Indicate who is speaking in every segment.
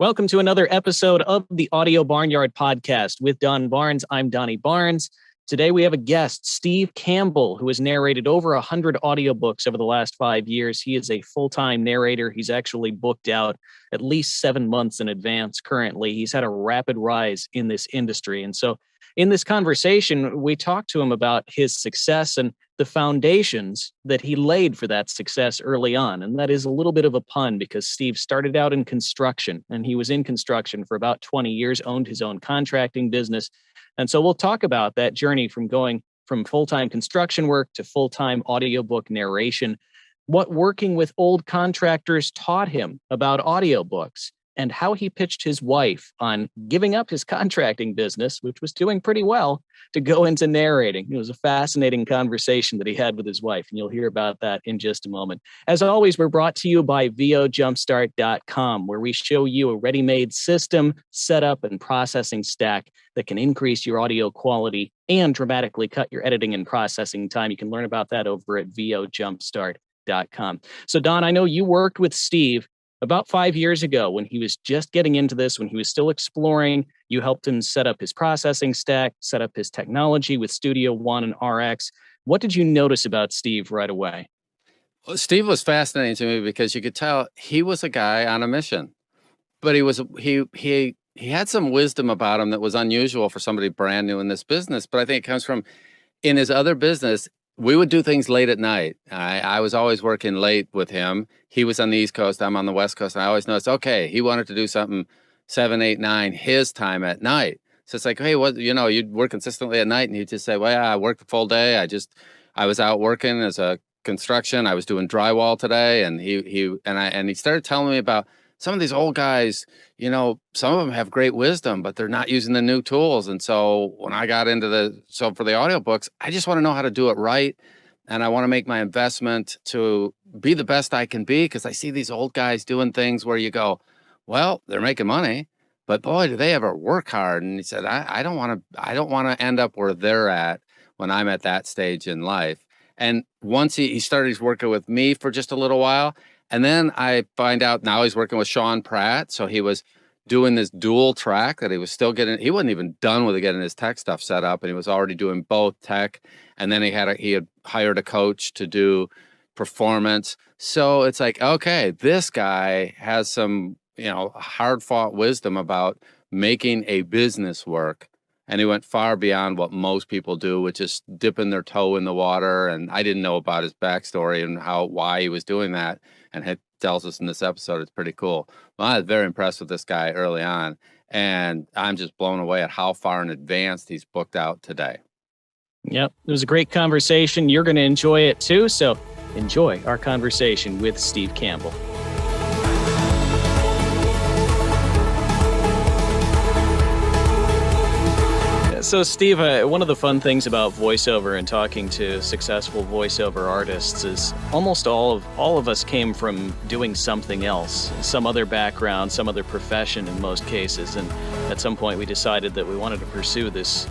Speaker 1: Welcome to another episode of the Audio Barnyard podcast with Don Barnes. I'm Donnie Barnes. Today we have a guest, Steve Campbell, who has narrated over 100 audiobooks over the last 5 years. He is a full-time narrator. He's actually booked out at least 7 months in advance currently. He's had a rapid rise in this industry. And so in this conversation, we talked to him about his success and the foundations that he laid for that success early on. And that is a little bit of a pun because Steve started out in construction, and he was in construction for about 20 years, owned his own contracting business. And so we'll talk about that journey from going from full-time construction work to full-time audiobook narration, what working with old contractors taught him about audiobooks, and how he pitched his wife on giving up his contracting business, which was doing pretty well, to go into narrating. It was a fascinating conversation that he had with his wife, and you'll hear about that in just a moment. As always, we're brought to you by VOJumpstart.com, where we show you a ready-made system, setup, and processing stack that can increase your audio quality and dramatically cut your editing and processing time. You can learn about that over at VOJumpstart.com. So, Don, I know you worked with Steve about 5 years ago when he was just getting into this, when he was still exploring. You helped him set up his processing stack, set up his technology with Studio One and RX. What did you notice about Steve right away?
Speaker 2: Well, Steve was fascinating to me because you could tell he was a guy on a mission, but he had some wisdom about him that was unusual for somebody brand new in this business. But I think it comes from in his other business. We would do things late at night. I was always working late with him. He was on the East Coast, I'm on the West Coast. And I always noticed, okay, he wanted to do something 7, 8, 9, his time at night. So it's like, hey, you'd work consistently at night, and he'd just say, well, yeah, I worked the full day. I was out working as a construction. I was doing drywall today. And he started telling me about some of these old guys. Some of them have great wisdom, but they're not using the new tools. And so when I got into for the audiobooks, I just want to know how to do it right. And I want to make my investment to be the best I can be, because I see these old guys doing things where you go, well, they're making money, but boy, do they ever work hard. And he said, I don't want to end up where they're at when I'm at that stage in life. And once he started working with me for just a little while, and then I find out now he's working with Sean Pratt. So he was doing this dual track that he was still getting. He wasn't even done with getting his tech stuff set up, and he was already doing both tech. And then he had hired a coach to do performance. So it's like, okay, this guy has some, hard fought wisdom about making a business work. And he went far beyond what most people do, which is dipping their toe in the water. And I didn't know about his backstory and why he was doing that. And he tells us in this episode. It's pretty cool. Well, I was very impressed with this guy early on. And I'm just blown away at how far in advance he's booked out today.
Speaker 1: Yep, it was a great conversation. You're going to enjoy it too. So enjoy our conversation with Steve Campbell. So, Steve, one of the fun things about voiceover and talking to successful voiceover artists is almost all of us came from doing something else, some other background, some other profession in most cases. And at some point we decided that we wanted to pursue this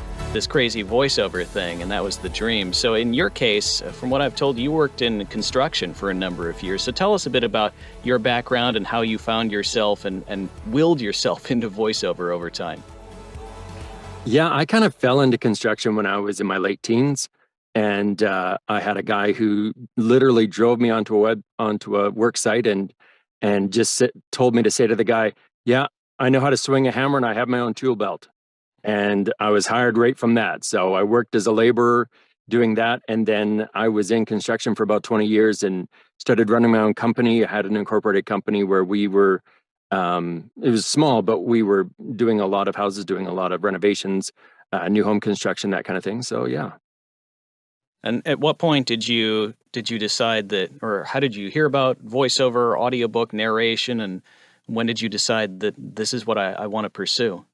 Speaker 1: crazy voiceover thing, and that was the dream. So in your case, from what I've told, you worked in construction for a number of years. So tell us a bit about your background and how you found yourself and willed yourself into voiceover over time.
Speaker 3: Yeah, I kind of fell into construction when I was in my late teens, and I had a guy who literally drove me onto a work site and just told me to say to the guy, "Yeah, I know how to swing a hammer, and I have my own tool belt." And I was hired right from that. So I worked as a laborer doing that, and then I was in construction for about 20 years and started running my own company. I had an incorporated company where we were. It was small, but we were doing a lot of houses, doing a lot of renovations, new home construction, that kind of thing. So, yeah.
Speaker 1: And at what point did you decide that, or how did you hear about voiceover, audiobook narration, and when did you decide that this is what I want to pursue?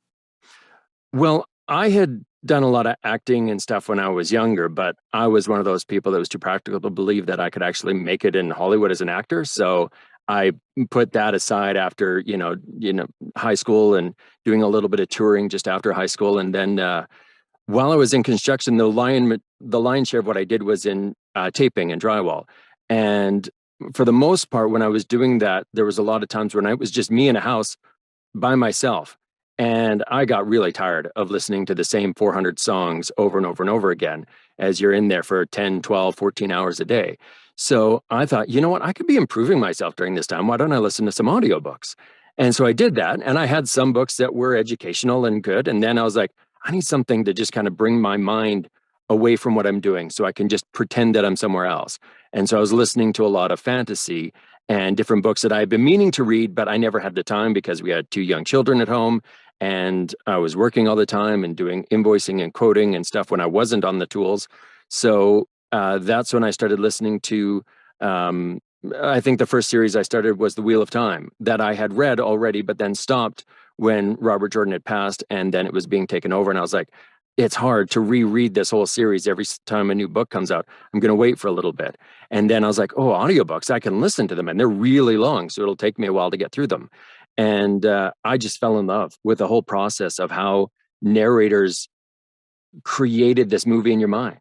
Speaker 3: Well, I had done a lot of acting and stuff when I was younger, but I was one of those people that was too practical to believe that I could actually make it in Hollywood as an actor. So I put that aside after, high school and doing a little bit of touring just after high school. And then while I was in construction, the lion's share of what I did was in taping and drywall. And for the most part, when I was doing that, there was a lot of times when it was just me in a house by myself. And I got really tired of listening to the same 400 songs over and over and over again as you're in there for 10, 12, 14 hours a day. So I thought, you know what? I could be improving myself during this time. Why don't I listen to some audiobooks? And so I did that. And I had some books that were educational and good. And then I was like, I need something to just kind of bring my mind away from what I'm doing so I can just pretend that I'm somewhere else. And so I was listening to a lot of fantasy and different books that I had been meaning to read, but I never had the time because we had 2 young children at home. And I was working all the time and doing invoicing and quoting and stuff when I wasn't on the tools. So that's when I started listening to, I think the first series I started was The Wheel of Time that I had read already, but then stopped when Robert Jordan had passed and then it was being taken over. And I was like, it's hard to reread this whole series every time a new book comes out. I'm going to wait for a little bit. And then I was like, oh, audiobooks, I can listen to them and they're really long. So it'll take me a while to get through them. And I just fell in love with the whole process of how narrators created this movie in your mind.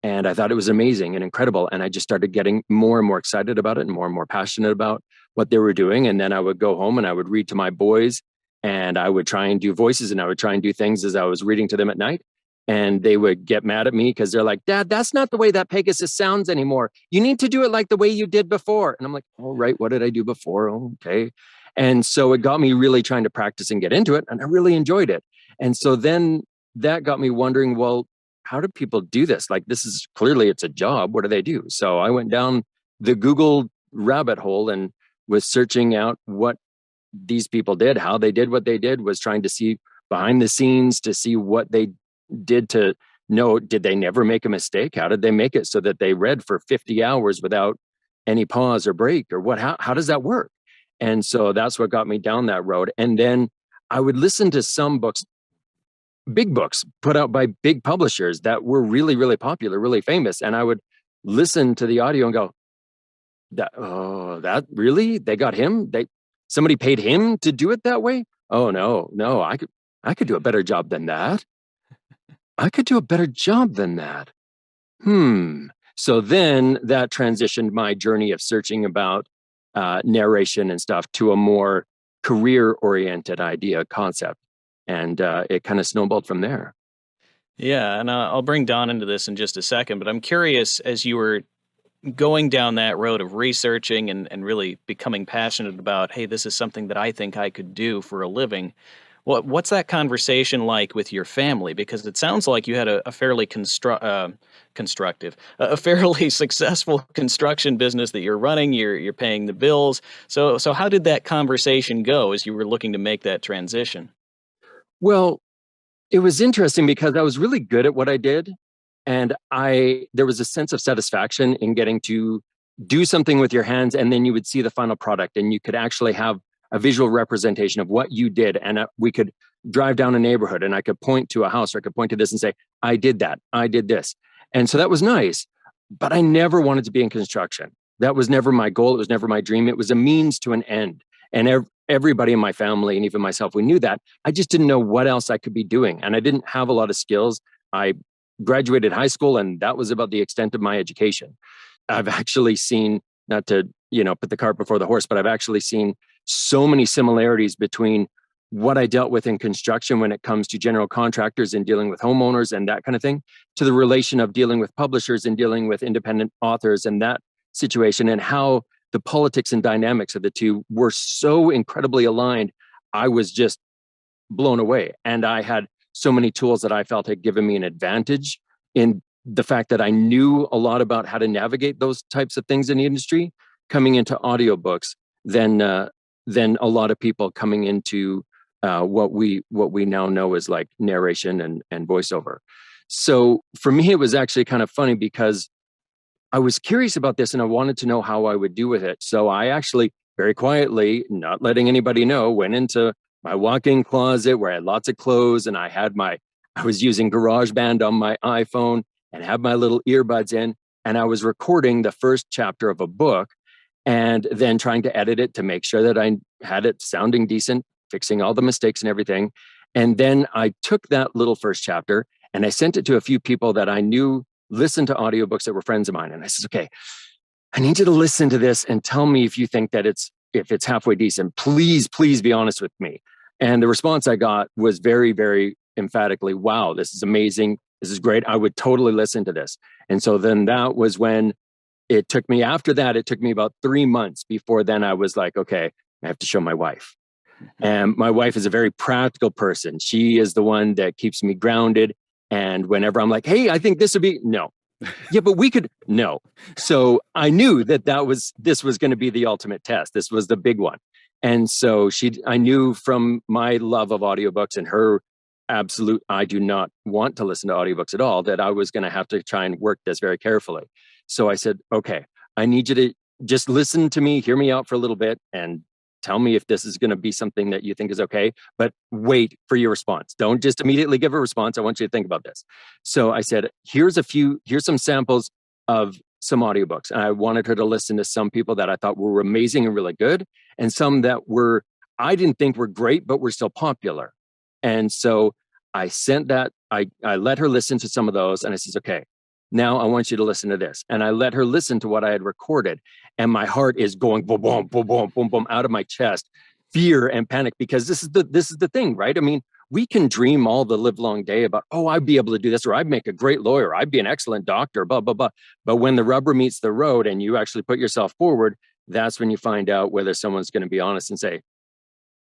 Speaker 3: And I thought it was amazing and incredible. And I just started getting more and more excited about it and more passionate about what they were doing. And then I would go home and I would read to my boys and I would try and do voices and I would try and do things as I was reading to them at night. And they would get mad at me because they're like, Dad, that's not the way that Pegasus sounds anymore. You need to do it like the way you did before. And I'm like, all right, what did I do before? Oh, okay. And so it got me really trying to practice and get into it. And I really enjoyed it. And so then that got me wondering, well, how do people do this? Like, this is clearly it's a job. What do they do? So I went down the Google rabbit hole and was searching out what these people did, how they did what they did, was trying to see behind the scenes to see what they did to know, did they never make a mistake? How did they make it so that they read for 50 hours without any pause or break or what? How does that work? And so that's what got me down that road. And then I would listen to some books, big books put out by big publishers that were really, really popular, really famous. And I would listen to the audio and go, that really? They got him? Somebody paid him to do it that way? Oh, no, I could do a better job than that. I could do a better job than that. So then that transitioned my journey of searching about narration and stuff to a more career-oriented idea concept. And it kind of snowballed from there.
Speaker 1: Yeah, and I'll bring Don into this in just a second, but I'm curious, as you were going down that road of researching and really becoming passionate about, hey, this is something that I think I could do for a living. What's that conversation like with your family? Because it sounds like you had a fairly constructive, a fairly successful construction business that you're running. You're paying the bills. So how did that conversation go as you were looking to make that transition?
Speaker 3: Well, it was interesting because I was really good at what I did. And there was a sense of satisfaction in getting to do something with your hands, and then you would see the final product and you could actually have a visual representation of what you did. And we could drive down a neighborhood and I could point to a house or I could point to this and say, I did that, I did this. And so that was nice, but I never wanted to be in construction. That was never my goal. It was never my dream. It was a means to an end. And everybody in my family and even myself, we knew that. I just didn't know what else I could be doing. And I didn't have a lot of skills. I graduated high school and that was about the extent of my education. I've actually seen, not to, put the cart before the horse, but I've actually seen so many similarities between what I dealt with in construction when it comes to general contractors and dealing with homeowners and that kind of thing, to the relation of dealing with publishers and dealing with independent authors and that situation, and how the politics and dynamics of the two were so incredibly aligned. I was just blown away. And I had so many tools that I felt had given me an advantage in the fact that I knew a lot about how to navigate those types of things in the industry coming into audiobooks than a lot of people coming into what we now know as like narration and voiceover. So for me, it was actually kind of funny because I was curious about this and I wanted to know how I would do with it. So I actually very quietly, not letting anybody know, went into my walk-in closet where I had lots of clothes and I was using GarageBand on my iPhone and had my little earbuds in, and I was recording the first chapter of a book and then trying to edit it to make sure that I had it sounding decent, fixing all the mistakes and everything. And then I took that little first chapter and I sent it to a few people that I knew listened to audiobooks that were friends of mine. And I said, okay, I need you to listen to this and tell me if you think that if it's halfway decent. Please be honest with me. And the response I got was very, very emphatically, wow, this is amazing. This is great. I would totally listen to this. And so then that was when it took me, after that, it took me about 3 months before then I was like, okay, I have to show my wife. And my wife is a very practical person. She is the one that keeps me grounded. And whenever I'm like, hey, I think this would be, no. Yeah, but we could, no. So I knew that this was going to be the ultimate test. This was the big one. And so I knew from my love of audiobooks and her absolute, I do not want to listen to audiobooks at all, that I was going to have to try and work this very carefully. So I said, okay, I need you to just listen to me, hear me out for a little bit, and tell me if this is going to be something that you think is okay, but wait for your response. Don't just immediately give a response. I want you to think about this. So I said, here's some samples of some audiobooks. And I wanted her to listen to some people that I thought were amazing and really good, and some that I didn't think were great, but were still popular. And so I sent that, I let her listen to some of those, and I says, okay, now I want you to listen to this. And I let her listen to what I had recorded. And my heart is going boom, boom, boom, boom, boom, boom out of my chest, fear and panic, because this is the thing, right? I mean, we can dream all the live long day about, oh, I'd be able to do this, or I'd make a great lawyer, I'd be an excellent doctor, blah, blah, blah. But when the rubber meets the road and you actually put yourself forward, that's when you find out whether someone's going to be honest and say,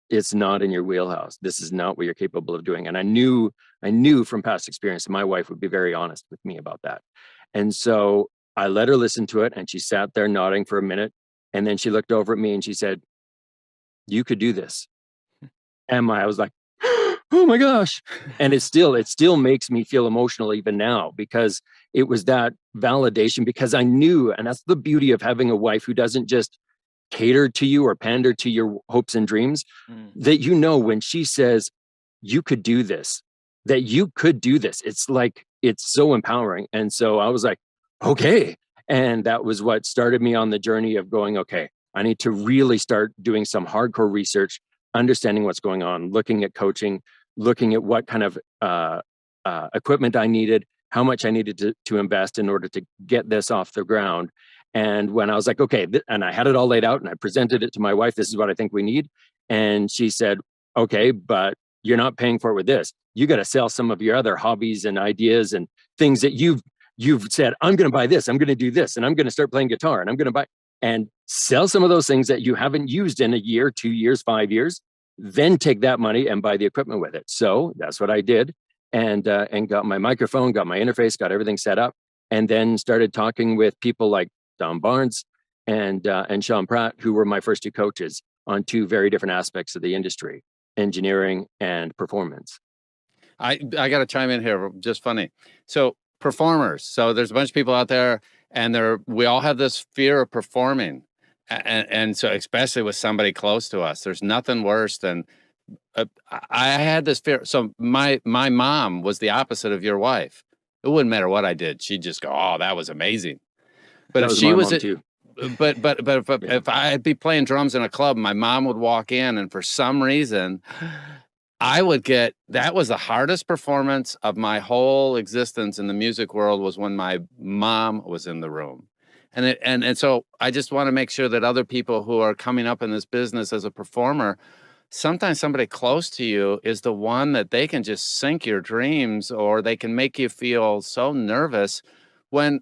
Speaker 3: it's not in your wheelhouse. This is not what you're capable of doing. And I knew from past experience that my wife would be very honest with me about that. And so I let her listen to it, and she sat there nodding for a minute. And then she looked over at me and she said, you could do this. And I was like, oh my gosh. And it still makes me feel emotional even now, because it was that validation, because I knew, and that's the beauty of having a wife who doesn't just cater to you or pander to your hopes and dreams, that when she says, you could do this, that you could do this, it's like, it's so empowering. And so I was like, okay. And that was what started me on the journey of going, okay, I need to really start doing some hardcore research, understanding what's going on, looking at coaching, looking at what kind of equipment I needed, how much I needed to invest in order to get this off the ground. And when I was like, okay, and I had it all laid out and I presented it to my wife, this is what I think we need. And she said, okay, but you're not paying for it with this. You got to sell some of your other hobbies and ideas and things that you've said, I'm going to buy this, I'm going to do this, and I'm going to start playing guitar, and I'm going to and sell some of those things that you haven't used in a year, 2 years, 5 years, then take that money and buy the equipment with it. So that's what I did. And got my microphone, got my interface, got everything set up, and then started talking with people like Don Barnes and Sean Pratt, who were my first two coaches on two very different aspects of the industry, engineering and performance.
Speaker 2: I got to chime in here. Just funny. So performers. So there's a bunch of people out there, and we all have this fear of performing. And so especially with somebody close to us, there's nothing worse than I had this fear. So my mom was the opposite of your wife. It wouldn't matter what I did. She'd just go, oh, that was amazing. But if she was too. But if I'd be playing drums in a club, my mom would walk in, and for some reason I would get, that was the hardest performance of my whole existence in the music world, was when my mom was in the room. And so I just want to make sure that other people who are coming up in this business as a performer, sometimes somebody close to you is the one that they can just sink your dreams, or they can make you feel so nervous when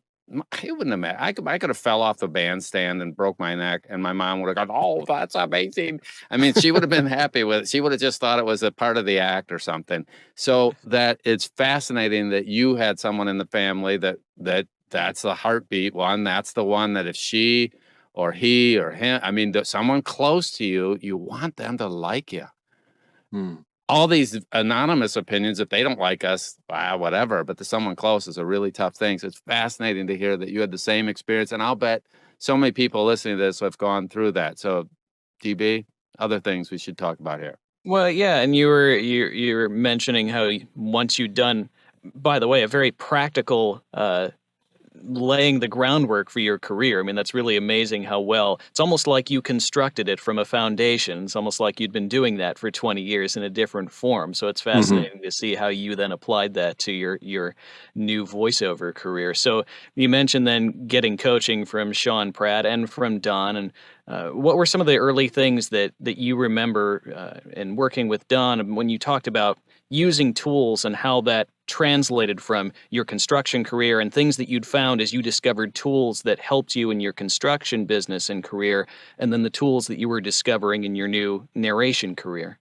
Speaker 2: it wouldn't have mattered. I could have fell off the bandstand and broke my neck, and my mom would have gone, oh, that's amazing. I mean, she would have been happy with it. She would have just thought it was a part of the act or something. So that it's fascinating that you had someone in the family that's the heartbeat one. That's the one that if she or he or him, I mean, someone close to you, you want them to like you. All these anonymous opinions, if they don't like us, whatever, but to someone close is a really tough thing. So it's fascinating to hear that you had the same experience. And I'll bet so many people listening to this have gone through that. So DB, other things we should talk about here.
Speaker 1: Well, yeah. And you were mentioning how once you'd done, by the way, a very practical laying the groundwork for your career. I mean, that's really amazing how well, it's almost like you constructed it from a foundation. It's almost like you'd been doing that for 20 years in a different form. So it's fascinating to see how you then applied that to your new voiceover career. So you mentioned then getting coaching from Sean Pratt and from Don. And what were some of the early things that you remember in working with Don when you talked about using tools and how that translated from your construction career and things that you'd found as you discovered tools that helped you in your construction business and career, and then the tools that you were discovering in your new narration career?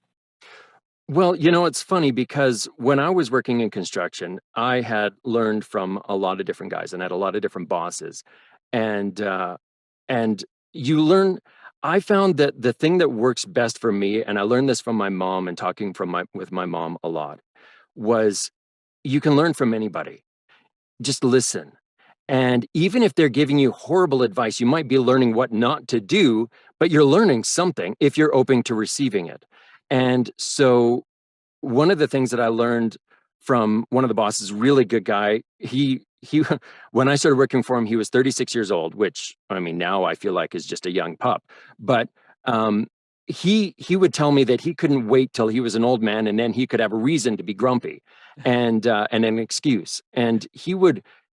Speaker 3: Well, it's funny because when I was working in construction, I had learned from a lot of different guys and had a lot of different bosses. And and you learn I found that the thing that works best for me, and I learned this from my mom and talking with my mom a lot, was you can learn from anybody. Just listen. And even if they're giving you horrible advice, you might be learning what not to do, but you're learning something if you're open to receiving it. And so one of the things that I learned from one of the bosses, really good guy, he when I started working for him, he was 36 years old, which I mean now I feel like is just a young pup. But he would tell me that he couldn't wait till he was an old man and then he could have a reason to be grumpy and an excuse. And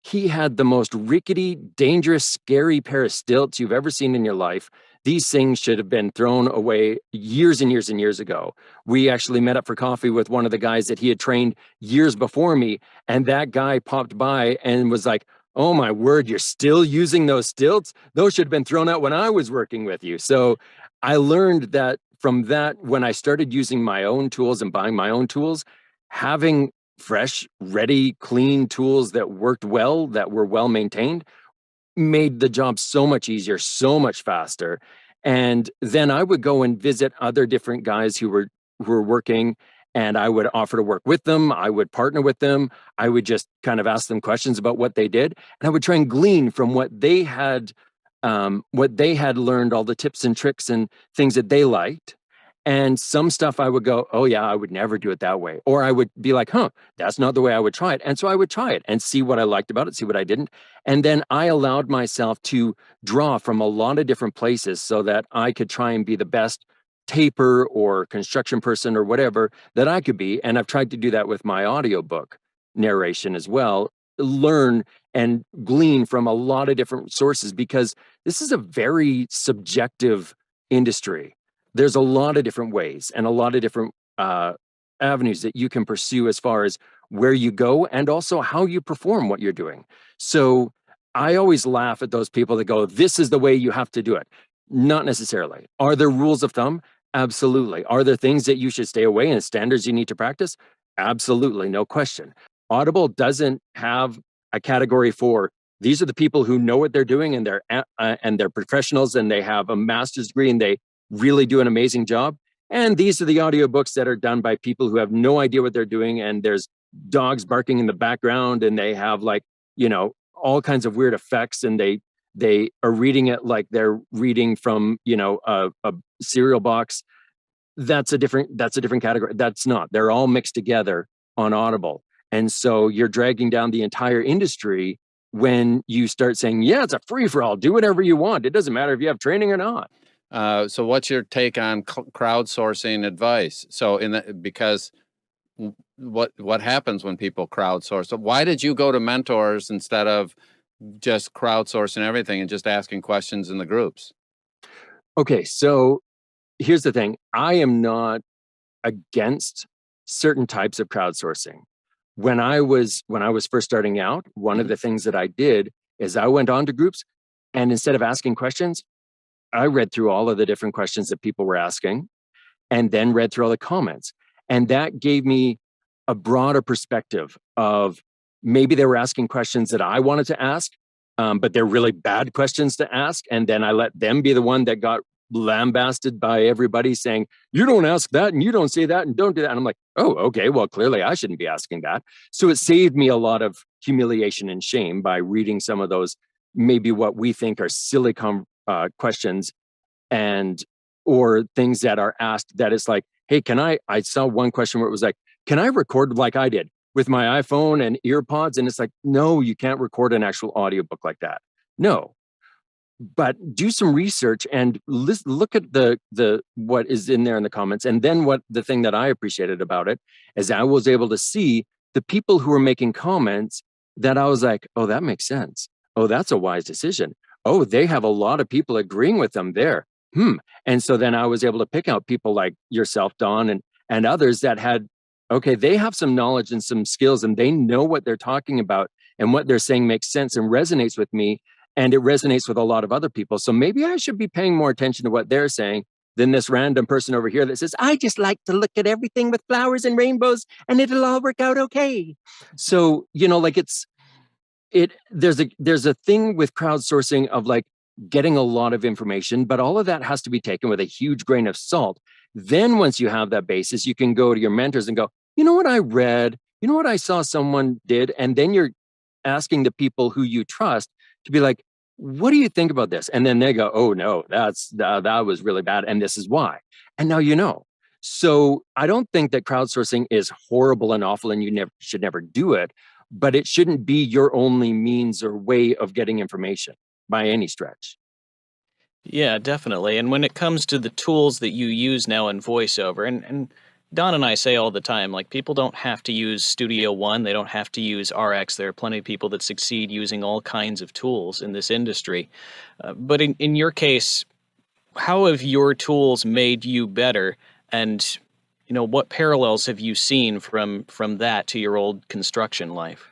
Speaker 3: he had the most rickety, dangerous, scary pair of stilts you've ever seen in your life. These things should have been thrown away years and years and years ago. We actually met up for coffee with one of the guys that he had trained years before me. And that guy popped by and was like, "Oh my word, you're still using those stilts? Those should have been thrown out when I was working with you." So I learned that from that, when I started using my own tools and buying my own tools, having fresh, ready, clean tools that worked well, that were well maintained, made the job so much easier, so much faster. And then I would go and visit other different guys who were working, and I would offer to work with them. I would partner with them. I would just kind of ask them questions about what they did, and I would try and glean from what they had learned, all the tips and tricks and things that they liked. And some stuff I would go, "Oh yeah, I would never do it that way." Or I would be like, "Huh, that's not the way I would try it." And so I would try it and see what I liked about it, see what I didn't. And then I allowed myself to draw from a lot of different places so that I could try and be the best taper or construction person or whatever that I could be. And I've tried to do that with my audiobook narration as well. Learn and glean from a lot of different sources because this is a very subjective industry. There's a lot of different ways and a lot of different avenues that you can pursue as far as where you go and also how you perform what you're doing. So I always laugh at those people that go, "This is the way you have to do it." Not necessarily. Are there rules of thumb? Absolutely. Are there things that you should stay away and standards you need to practice? Absolutely, no question. Audible doesn't have a category for these are the people who know what they're doing and they're professionals and they have a master's degree and they really do an amazing job. And these are the audiobooks that are done by people who have no idea what they're doing. And there's dogs barking in the background and they have like, all kinds of weird effects. And they are reading it like they're reading from, a cereal box. That's a different category. That's not. They're all mixed together on Audible. And so you're dragging down the entire industry when you start saying, "Yeah, it's a free for all. Do whatever you want. It doesn't matter if you have training or not."
Speaker 2: So what's your take on crowdsourcing advice? So because what happens when people crowdsource? So why did you go to mentors instead of just crowdsourcing everything and just asking questions in the groups?
Speaker 3: Okay, so here's the thing. I am not against certain types of crowdsourcing. When I was first starting out, one of the things that I did is I went on to groups and instead of asking questions, I read through all of the different questions that people were asking and then read through all the comments. And that gave me a broader perspective of maybe they were asking questions that I wanted to ask, but they're really bad questions to ask. And then I let them be the one that got lambasted by everybody saying, "You don't ask that and you don't say that and don't do that." And I'm like, "Oh, okay, well, clearly I shouldn't be asking that." So it saved me a lot of humiliation and shame by reading some of those, maybe what we think are silly questions and or things that are asked that is like, "Hey, I saw one question where it was like, can I record like I did? with my iPhone and ear pods. And it's like, no, you can't record an actual audiobook like that. No. But do some research and look at the what is in there in the comments. And then what the thing that I appreciated about it is I was able to see the people who were making comments that I was like, oh, that makes sense. Oh, that's a wise decision. Oh, they have a lot of people agreeing with them there. And so then I was able to pick out people like yourself, Don, and others that had, okay, they have some knowledge and some skills and they know what they're talking about and what they're saying makes sense and resonates with me. And it resonates with a lot of other people. So maybe I should be paying more attention to what they're saying than this random person over here that says, I just like to look at everything with flowers and rainbows and it'll all work out okay. So, like there's a thing with crowdsourcing of like getting a lot of information, but all of that has to be taken with a huge grain of salt. Then once you have that basis, you can go to your mentors and go, you know what I read, you know what I saw someone did. And then you're asking the people who you trust to be like, what do you think about this? And then they go, oh no, that was really bad. And this is why. And now you know. So I don't think that crowdsourcing is horrible and awful and you should never do it, but it shouldn't be your only means or way of getting information by any stretch.
Speaker 1: Yeah, definitely. And when it comes to the tools that you use now in voiceover, and Don and I say all the time, like people don't have to use Studio One, they don't have to use RX. There are plenty of people that succeed using all kinds of tools in this industry. But in your case, how have your tools made you better? And what parallels have you seen from that to your old construction life?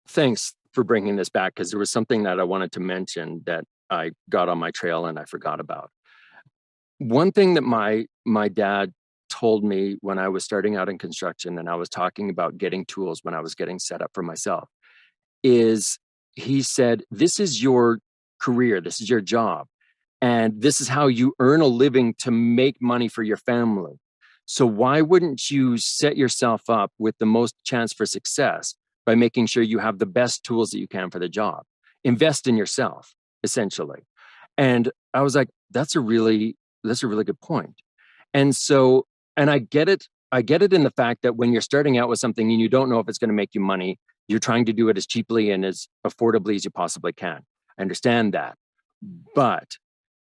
Speaker 3: Thanks for bringing this back, because there was something that I wanted to mention that I got on my trail and I forgot about. One thing that my dad told me when I was starting out in construction and I was talking about getting tools when I was getting set up for myself is he said, this is your career, this is your job, and this is how you earn a living to make money for your family. So why wouldn't you set yourself up with the most chance for success by making sure you have the best tools that you can for the job? Invest in yourself, essentially. And I was like, that's a really good point. And so, and I get it in the fact that when you're starting out with something and you don't know if it's going to make you money, you're trying to do it as cheaply and as affordably as you possibly can. I understand that. But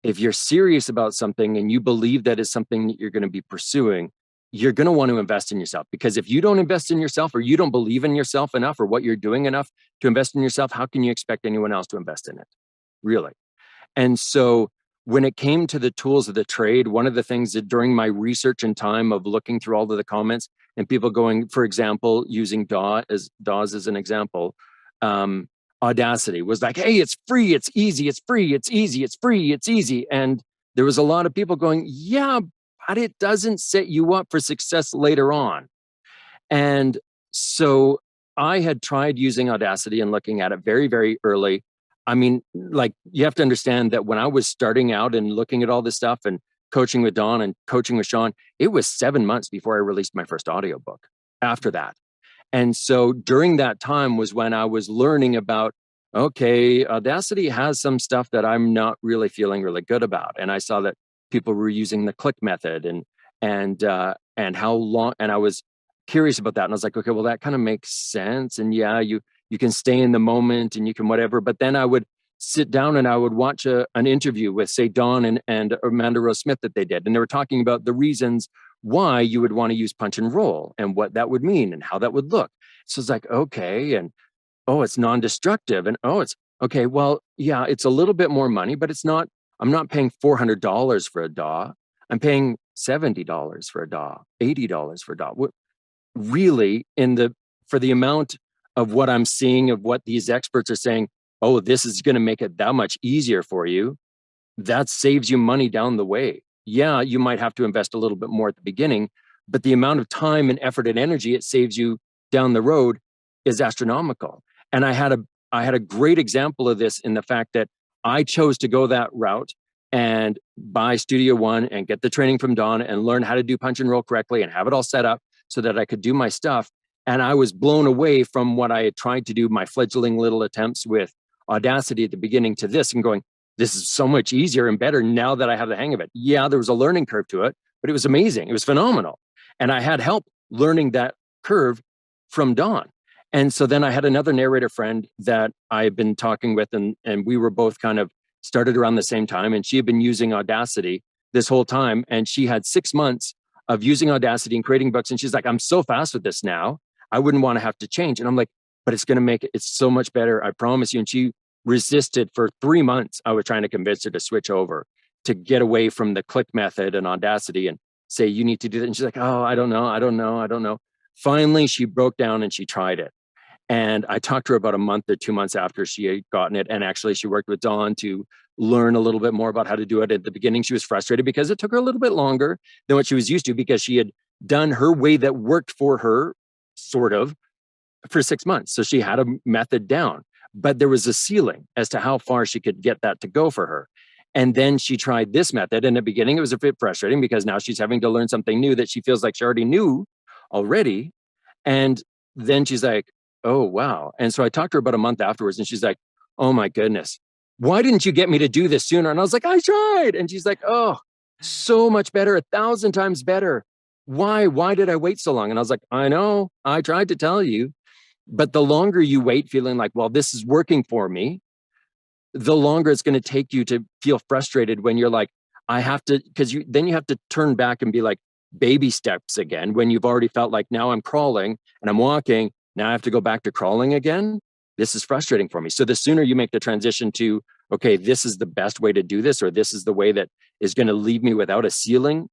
Speaker 3: if you're serious about something and you believe that is something that you're going to be pursuing, you're going to want to invest in yourself. Because if you don't invest in yourself, or you don't believe in yourself enough, or what you're doing enough to invest in yourself, how can you expect anyone else to invest in it? Really? And so when it came to the tools of the trade, one of the things that during my research and time of looking through all of the comments and people going, for example, using DAWs as an example, Audacity was like, hey, it's free, it's easy, it's free, it's easy, it's free, it's easy. And there was a lot of people going, yeah, but it doesn't set you up for success later on. And so I had tried using Audacity and looking at it very, very early. I mean, like, you have to understand that when I was starting out and looking at all this stuff and coaching with Don and coaching with Sean, it was 7 months before I released my first audiobook after that. And so during that time was when I was learning about, okay, Audacity has some stuff that I'm not really feeling really good about. And I saw that people were using the click method and how long, and I was curious about that. And I was like, okay, well, that kind of makes sense. And yeah, you can stay in the moment and you can whatever. But then I would sit down and I would watch an interview with, say, Dawn and Amanda Rose Smith that they did. And they were talking about the reasons why you would want to use punch and roll and what that would mean and how that would look. So it's like, okay. And, oh, it's non-destructive. And, oh, it's okay. Well, yeah, it's a little bit more money, but it's not, I'm not paying $400 for a DAW. I'm paying $70 for a DAW, $80 for a DAW. Really, for the amount of what I'm seeing of what these experts are saying, oh, this is going to make it that much easier for you. That saves you money down the way. Yeah, you might have to invest a little bit more at the beginning, but the amount of time and effort and energy it saves you down the road is astronomical. And I had a great example of this in the fact that I chose to go that route and buy Studio One and get the training from Don and learn how to do punch and roll correctly and have it all set up so that I could do my stuff. And I was blown away from what I had tried to do, my fledgling little attempts with Audacity at the beginning to this and going, this is so much easier and better now that I have the hang of it. Yeah, there was a learning curve to it, but it was amazing. It was phenomenal. And I had help learning that curve from Don. And so then I had another narrator friend that I had been talking with, and we were both kind of started around the same time, and she had been using Audacity this whole time, and she had 6 months of using Audacity and creating books, and she's like, I'm so fast with this now, I wouldn't want to have to change. And I'm like, but it's going to make it's so much better, I promise you. And she resisted for 3 months. I was trying to convince her to switch over, to get away from the click method and Audacity, and say, you need to do that. And she's like, oh, I don't know. Finally, she broke down and she tried it. And I talked to her about a month or 2 months after she had gotten it. And actually, she worked with Dawn to learn a little bit more about how to do it. At the beginning, she was frustrated because it took her a little bit longer than what she was used to, because she had done her way that worked for her, sort of, for 6 months. So she had a method down, but there was a ceiling as to how far she could get that to go for her. And then she tried this method. And in the beginning, it was a bit frustrating because now she's having to learn something new that she feels like she already knew already. And then she's like, oh, wow. And so I talked to her about a month afterwards, and she's like, oh my goodness, why didn't you get me to do this sooner? And I was like, I tried. And she's like, oh, so much better, 1,000 times better. Why did I wait so long? And I was like, I know, I tried to tell you. But the longer you wait feeling like, well, this is working for me, the longer it's going to take you to feel frustrated when you're like, I have to, because then you have to turn back and be like, baby steps again, when you've already felt like, now I'm crawling and I'm walking, now I have to go back to crawling again. This is frustrating for me. So the sooner you make the transition to, okay, this is the best way to do this, or this is the way that is going to leave me without a ceiling,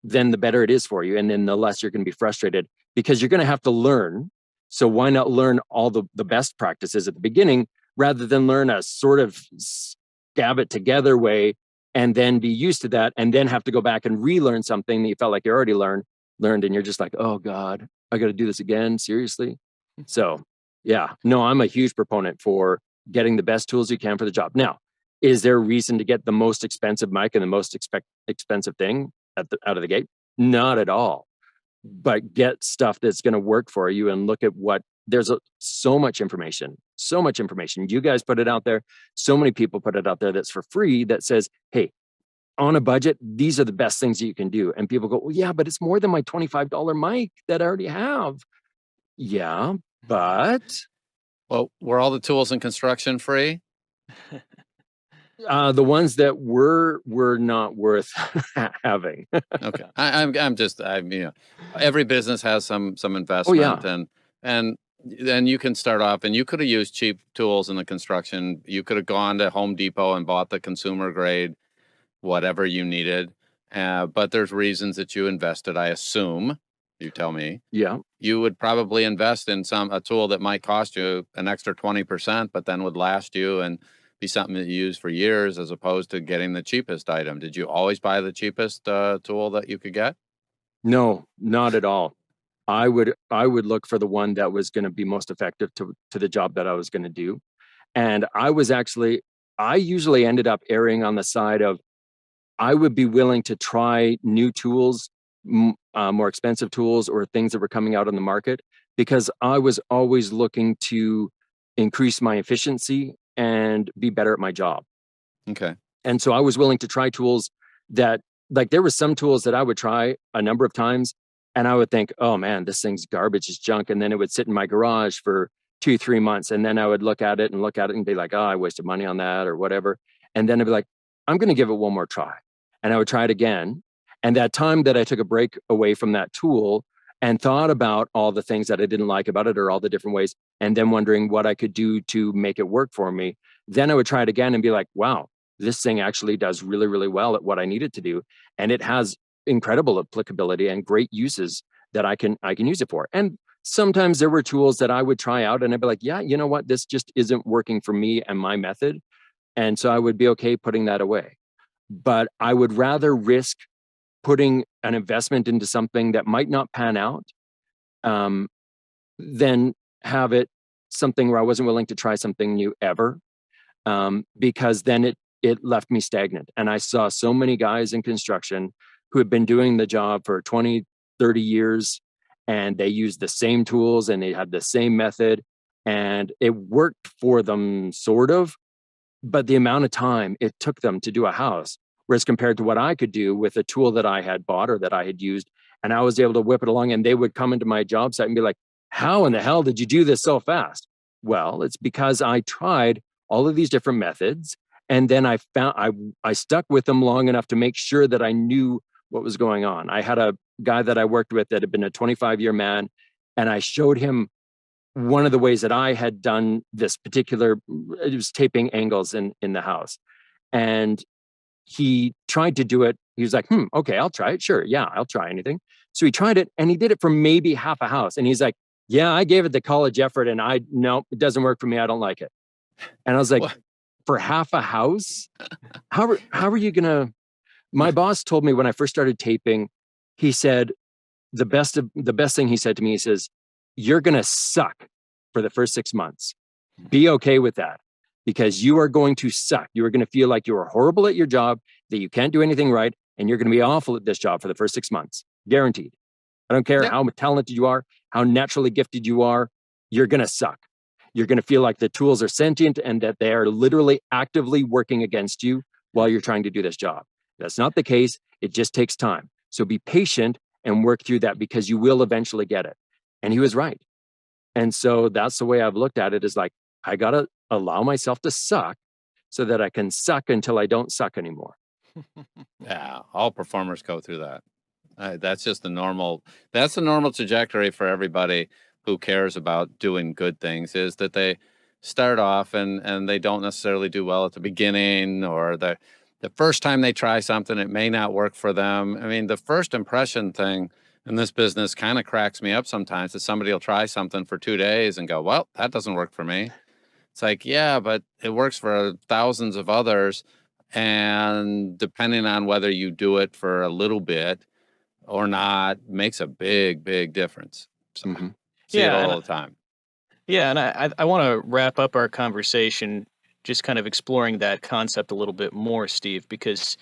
Speaker 3: then the better it is for you. And then the less you're going to be frustrated, because you're going to have to learn. So why not learn all the best practices at the beginning, rather than learn a sort of scab it together way and then be used to that, and then have to go back and relearn something that you felt like you already learned, and you're just like, oh God, I got to do this again, seriously? So yeah, no, I'm a huge proponent for getting the best tools you can for the job. Now, is there a reason to get the most expensive mic and the most expensive thing out of the gate? Not at all. But get stuff that's going to work for you, and look at what there's so much information. You guys put it out there. So many people put it out there that's for free, that says, hey, on a budget, these are the best things that you can do. And people go, well, yeah, but it's more than my $25 mic that I already have. Yeah, but
Speaker 2: Well, were all the tools in construction free?
Speaker 3: the ones that were not worth having.
Speaker 2: Okay, I'm just every business has some investment.
Speaker 3: Oh, yeah.
Speaker 2: And then you can start off, and you could have used cheap tools in the construction. You could have gone to Home Depot and bought the consumer grade, whatever you needed. But there's reasons that you invested, I assume. You tell me.
Speaker 3: Yeah.
Speaker 2: You would probably invest in a tool that might cost you an extra 20%, but then would last you and be something that you use for years, as opposed to getting the cheapest item. Did you always buy the cheapest tool that you could get?
Speaker 3: No, not at all. I would look for the one that was going to be most effective to the job that I was going to do. And I usually ended up erring on the side of, I would be willing to try new tools, more expensive tools, or things that were coming out on the market, because I was always looking to increase my efficiency and be better at my job.
Speaker 2: Okay.
Speaker 3: And so I was willing to try tools that, like, there were some tools that I would try a number of times, and I would think, oh man, this thing's garbage, it's junk. And then it would sit in my garage for 2-3 months. And then I would look at it and be like, oh, I wasted money on that or whatever. And then I'd be like, I'm going to give it one more try. And I would try it again. And that time that I took a break away from that tool and thought about all the things that I didn't like about it, or all the different ways, and then wondering what I could do to make it work for me, then I would try it again and be like, wow, this thing actually does really, really well at what I need it to do. And it has incredible applicability and great uses that I can use it for. And sometimes there were tools that I would try out and I'd be like, yeah, you know what, this just isn't working for me and my method. And so I would be okay putting that away. But I would rather risk putting an investment into something that might not pan out than have it something where I wasn't willing to try something new ever, because then it left me stagnant. And I saw so many guys in construction who had been doing the job for 20, 30 years, and they used the same tools and they had the same method, and it worked for them sort of, but the amount of time it took them to do a house, whereas compared to what I could do with a tool that I had bought or that I had used, and I was able to whip it along, and they would come into my job site and be like, how in the hell did you do this so fast? Well, it's because I tried all of these different methods, and then I stuck with them long enough to make sure that I knew what was going on. I had a guy that I worked with that had been a 25-year man, and I showed him one of the ways that I had done this particular, it was taping angles in the house. And he tried to do it. He was like, okay, I'll try it. Sure. Yeah, I'll try anything. So he tried it, and he did it for maybe half a house. And he's like, yeah, I gave it the college effort, and no, it doesn't work for me. I don't like it. And I was like,
Speaker 2: What?
Speaker 3: for half a house? How are you gonna? My boss told me when I first started taping, he said, the best thing he said to me, he says, you're gonna suck for the first 6 months. Be okay with that, because you are going to suck. You are going to feel like you are horrible at your job, that you can't do anything right, and you're going to be awful at this job for the first 6 months. Guaranteed. I don't care
Speaker 2: Yeah.
Speaker 3: how talented you are, how naturally gifted you are, you're going to suck. You're going to feel like the tools are sentient and that they are literally actively working against you while you're trying to do this job. That's not the case. It just takes time. So be patient and work through that, because you will eventually get it. And he was right. And so that's the way I've looked at it, is like, I got to allow myself to suck so that I can suck until I don't suck anymore.
Speaker 2: Yeah, all performers go through that. That's just that's the normal trajectory for everybody who cares about doing good things, is that they start off and they don't necessarily do well at the beginning, or the first time they try something, it may not work for them. I mean, the first impression thing in this business kind of cracks me up sometimes, that somebody will try something for 2 days and go, well, that doesn't work for me. It's like, yeah, but it works for thousands of others. And depending on whether you do it for a little bit or not, makes a big, big difference. So see it all the time.
Speaker 1: Yeah, and I want to wrap up our conversation just kind of exploring that concept a little bit more, Steve, because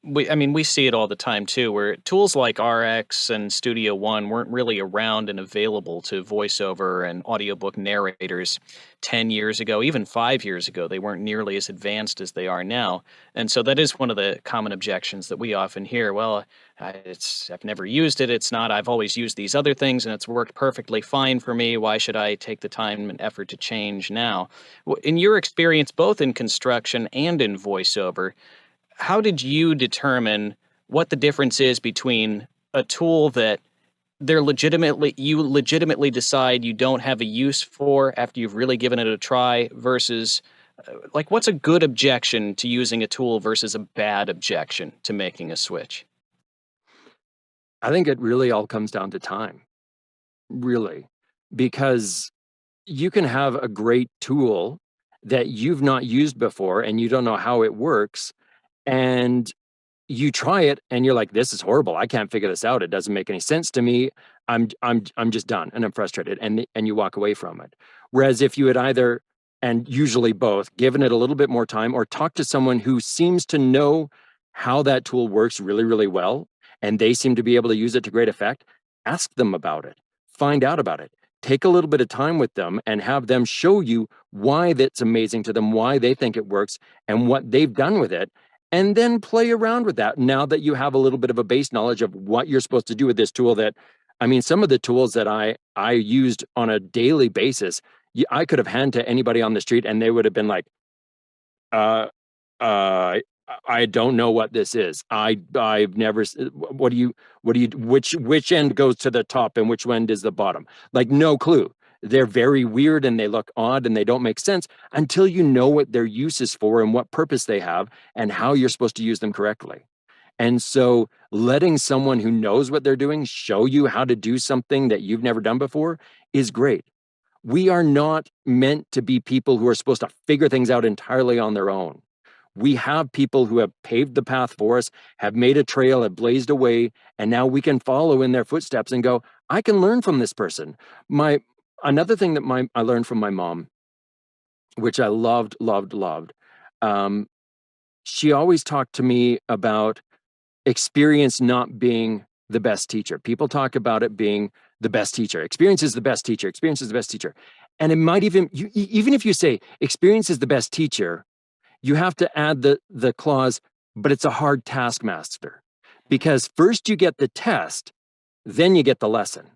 Speaker 1: we see it all the time too, where tools like RX and Studio One weren't really around and available to voiceover and audiobook narrators 10 years ago, even 5 years ago. They weren't nearly as advanced as they are now. And so that is one of the common objections that we often hear. Well, I've never used it. It's not, I've always used these other things and it's worked perfectly fine for me. Why should I take the time and effort to change now? In your experience, both in construction and in voiceover, how did you determine what the difference is between a tool that you legitimately decide you don't have a use for after you've really given it a try, versus like, what's a good objection to using a tool versus a bad objection to making a switch?
Speaker 3: I think it really all comes down to time, really, because you can have a great tool that you've not used before and you don't know how it works, and you try it and you're like, this is horrible. I can't figure this out. It doesn't make any sense to me. I'm just done and I'm frustrated, and you walk away from it. Whereas if you had either, and usually both, given it a little bit more time, or talk to someone who seems to know how that tool works really, really well, and they seem to be able to use it to great effect, ask them about it, find out about it. Take a little bit of time with them and have them show you why that's amazing to them, why they think it works, and what they've done with it. And then play around with that now that you have a little bit of a base knowledge of what you're supposed to do with this tool. That, I mean, some of the tools that I used on a daily basis, I could have handed to anybody on the street and they would have been like, uh, I don't know what this is. I've never, which end goes to the top and which end is the bottom? Like, no clue. They're very weird and they look odd and they don't make sense until you know what their use is for and what purpose they have and how you're supposed to use them correctly. And so letting someone who knows what they're doing show you how to do something that you've never done before is great. We are not meant to be people who are supposed to figure things out entirely on their own. We have people who have paved the path for us, have made a trail, have blazed a way, and now we can follow in their footsteps and go, I can learn from this person. Another thing that I learned from my mom, which I loved, she always talked to me about experience not being the best teacher. People talk about it being the best teacher. Experience is the best teacher. Experience is the best teacher. And it might even if you say experience is the best teacher, you have to add the clause, but it's a hard taskmaster. Because first you get the test, then you get the lesson.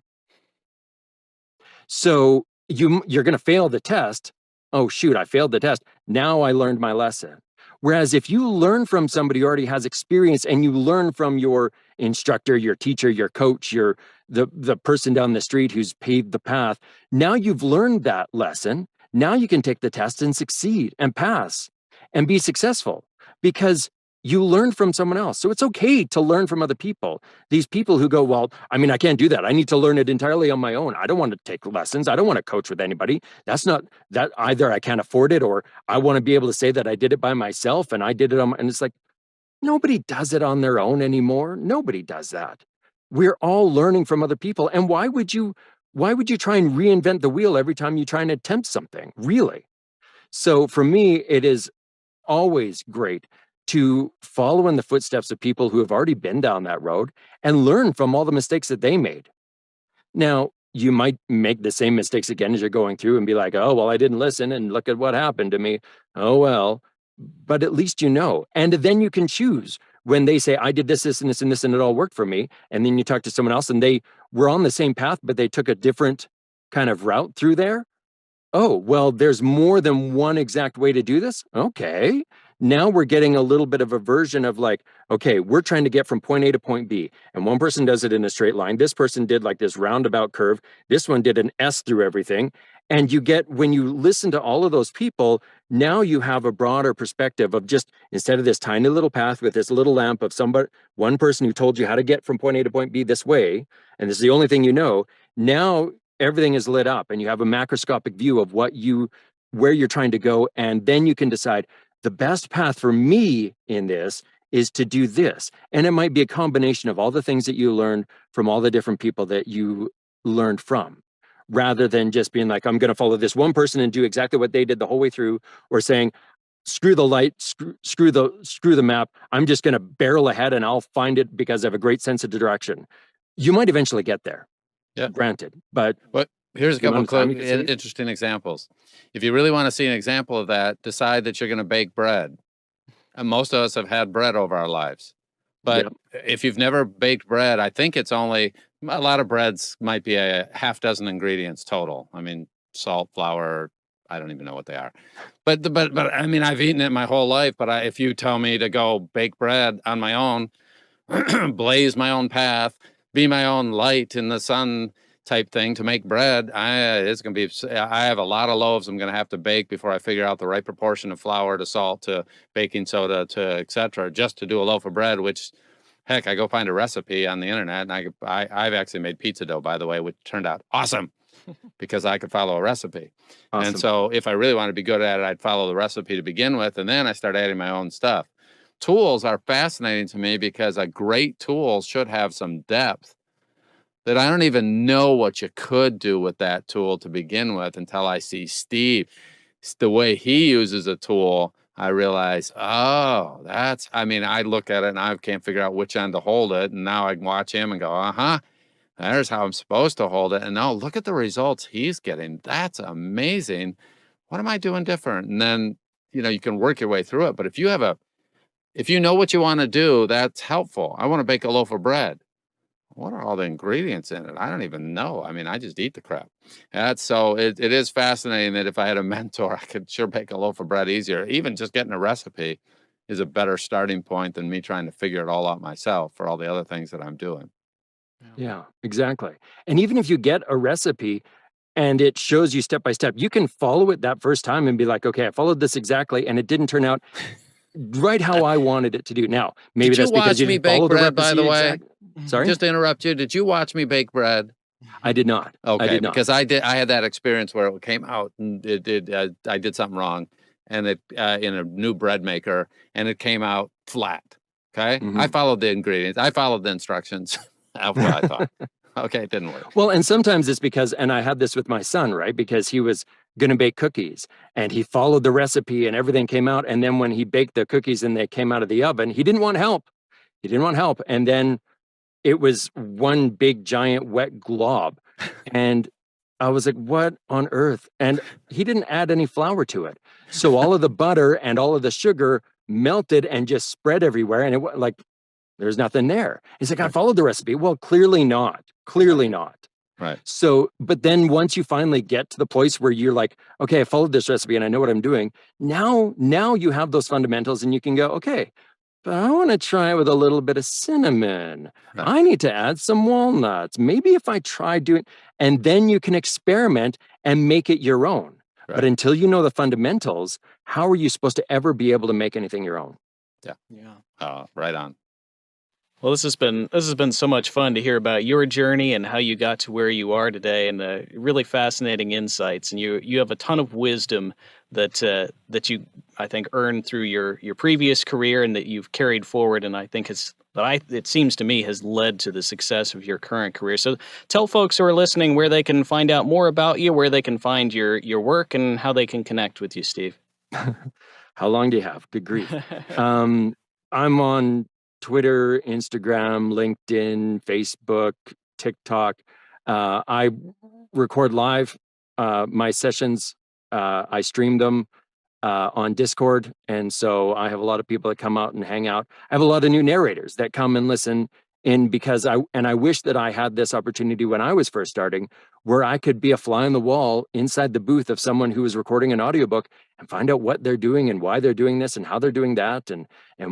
Speaker 3: So you're going to fail the test. Oh, shoot, I failed the test. Now I learned my lesson. Whereas if you learn from somebody who already has experience and you learn from your instructor, your teacher, your coach, the person down the street who's paved the path, now you've learned that lesson. Now you can take the test and succeed and pass and be successful because you learned from someone else. So it's okay to learn from other people. These people who go, well, I mean, I can't do that. I need to learn it entirely on my own. I don't want to take lessons. I don't want to coach with anybody. That's not that either. I can't afford it, or I want to be able to say that I did it by myself and I did it on, and it's like, nobody does it on their own anymore. Nobody does that. We're all learning from other people. And why would you try and reinvent the wheel every time you try and attempt something? Really? So for me, it is always great to follow in the footsteps of people who have already been down that road and learn from all the mistakes that they made. Now, you might make the same mistakes again as you're going through and be like, oh, well, I didn't listen and look at what happened to me. Oh, well, but at least you know. And then you can choose when they say, I did this, this, and this, and this, and it all worked for me. And then you talk to someone else and they were on the same path, but they took a different kind of route through there. Oh, well, there's more than one exact way to do this. Okay. Now we're getting a little bit of a version of like, okay, we're trying to get from point A to point B. And one person does it in a straight line. This person did like this roundabout curve. This one did an S through everything. And you get, when you listen to all of those people, now you have a broader perspective of just, instead of this tiny little path with this little lamp of one person who told you how to get from point A to point B this way, and this is the only thing you know, now everything is lit up and you have a macroscopic view of where you're trying to go. And then you can decide the best path for me in this is to do this. And it might be a combination of all the things that you learned from all the different people that you learned from, rather than just being like, I'm going to follow this one person and do exactly what they did the whole way through, or saying, screw the light, screw the map. I'm just going to barrel ahead and I'll find it because I have a great sense of direction. You might eventually get there. Yeah. Granted, but
Speaker 2: here's a couple of interesting examples. If you really want to see an example of that, decide that you're going to bake bread. And most of us have had bread over our lives. But if you've never baked bread, I think it's only, a lot of breads might be a half dozen ingredients total. I mean, salt, flour, I don't even know what they are. But I mean, I've eaten it my whole life. But if you tell me to go bake bread on my own, blaze my own path, be my own light in the sun type thing to make bread, it's going to be, I have a lot of loaves I'm going to have to bake before I figure out the right proportion of flour to salt to baking soda to etc. just to do a loaf of bread, which, heck, I go find a recipe on the internet, and I've actually made pizza dough, by the way, which turned out awesome because I could follow a recipe. Awesome. And so if I really wanted to be good at it, I'd follow the recipe to begin with, and then I start adding my own stuff. Tools are fascinating to me because a great tool should have some depth that I don't even know what you could do with that tool to begin with until I see Steve. The way he uses a tool, I realize, oh, I mean, I look at it and I can't figure out which end to hold it. And now I can watch him and go, there's how I'm supposed to hold it. And now look at the results he's getting. That's amazing. What am I doing different? And then, you can work your way through it. But if you know what you want to do, that's helpful. I want to bake a loaf of bread. What are all the ingredients in it? I don't even know. I mean, I just eat the crap. So it is fascinating that if I had a mentor, I could sure bake a loaf of bread easier. Even just getting a recipe is a better starting point than me trying to figure it all out myself for all the other things that I'm doing.
Speaker 3: Yeah, exactly. And even if you get a recipe and it shows you step by step, you can follow it that first time and be like, okay, I followed this exactly, and it didn't turn out right how I wanted it to do. Now, maybe that's because you didn't follow the recipe.
Speaker 2: By the way,
Speaker 3: sorry,
Speaker 2: just to interrupt you. Did you watch me bake bread?
Speaker 3: I did not.
Speaker 2: Okay,
Speaker 3: I did not.
Speaker 2: Because I had that experience where it came out and I did something wrong, and it in a new bread maker, and it came out flat. Okay, I followed the ingredients. I followed the instructions. That's what I thought. Okay, it didn't work.
Speaker 3: Well, and sometimes it's because, and I had this with my son, right? Because he was going to bake cookies and he followed the recipe and everything came out. And then when he baked the cookies and they came out of the oven, he didn't want help. And then it was one big giant wet glob. And I was like, what on earth? And he didn't add any flour to it. So all of the butter and all of the sugar melted and just spread everywhere. And it was like, there's nothing there. He's like, I followed the recipe. Well, clearly not. Clearly not.
Speaker 2: Right.
Speaker 3: So, but then once you finally get to the place where you're like, okay, I followed this recipe and I know what I'm doing. Now you have those fundamentals and you can go, okay, but I want to try it with a little bit of cinnamon.
Speaker 2: Right.
Speaker 3: I need to add some walnuts. Maybe if I try doing, and then you can experiment and make it your own.
Speaker 2: Right.
Speaker 3: But until you know the fundamentals, how are you supposed to ever be able to make anything your own?
Speaker 2: Yeah. Right on.
Speaker 1: Well, this has been so much fun to hear about your journey and how you got to where you are today, and really fascinating insights. And you have a ton of wisdom that you, I think, earned through your previous career and that you've carried forward. And I think it seems to me has led to the success of your current career. So tell folks who are listening where they can find out more about you, where they can find your work, and how they can connect with you, Steve.
Speaker 3: How long do you have? Good grief. I'm on Twitter, Instagram, LinkedIn, Facebook, TikTok. I record live my sessions. I stream them on Discord. And so I have a lot of people that come out and hang out. I have a lot of new narrators that come and listen in because I wish that I had this opportunity when I was first starting, where I could be a fly on the wall inside the booth of someone who is recording an audiobook and find out what they're doing and why they're doing this and how they're doing that and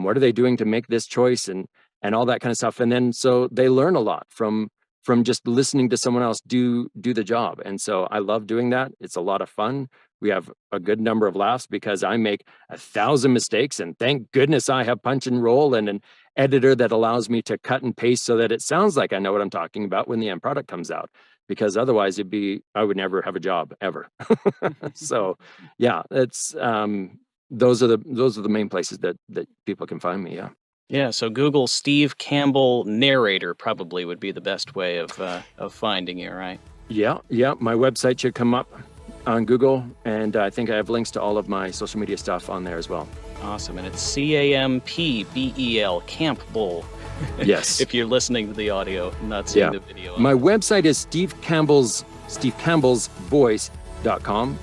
Speaker 3: what are they doing to make this choice and all that kind of stuff. And then so they learn a lot from just listening to someone else do the job. And so I love doing that. It's a lot of fun. We have a good number of laughs because I make 1,000 mistakes, and thank goodness I have Punch and Roll and an editor that allows me to cut and paste so that it sounds like I know what I'm talking about when the end product comes out, because otherwise I would never have a job ever. So yeah, it's those are the main places that people can find me.
Speaker 1: Yeah, so Google Steve Campbell Narrator probably would be the best way of finding you, right?
Speaker 3: Yeah. My website should come up on Google, and I think I have links to all of my social media stuff on there as well.
Speaker 1: Awesome, and it's Campbell, Campbell.
Speaker 3: Yes.
Speaker 1: If you're listening to the audio, not seeing the video.
Speaker 3: My website is stevecampbellsvoice.com.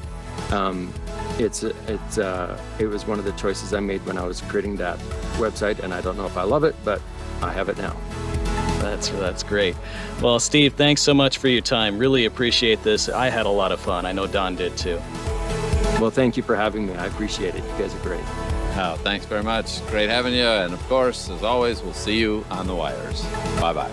Speaker 3: It was one of the choices I made when I was creating that website, and I don't know if I love it, but I have it now.
Speaker 1: That's great. Well, Steve, thanks so much for your time. Really appreciate this. I had a lot of fun. I know Don did too.
Speaker 3: Well, thank you for having me. I appreciate it. You guys are great.
Speaker 2: Oh, thanks very much. Great having you. And of course, as always, we'll see you on the wires. Bye-bye.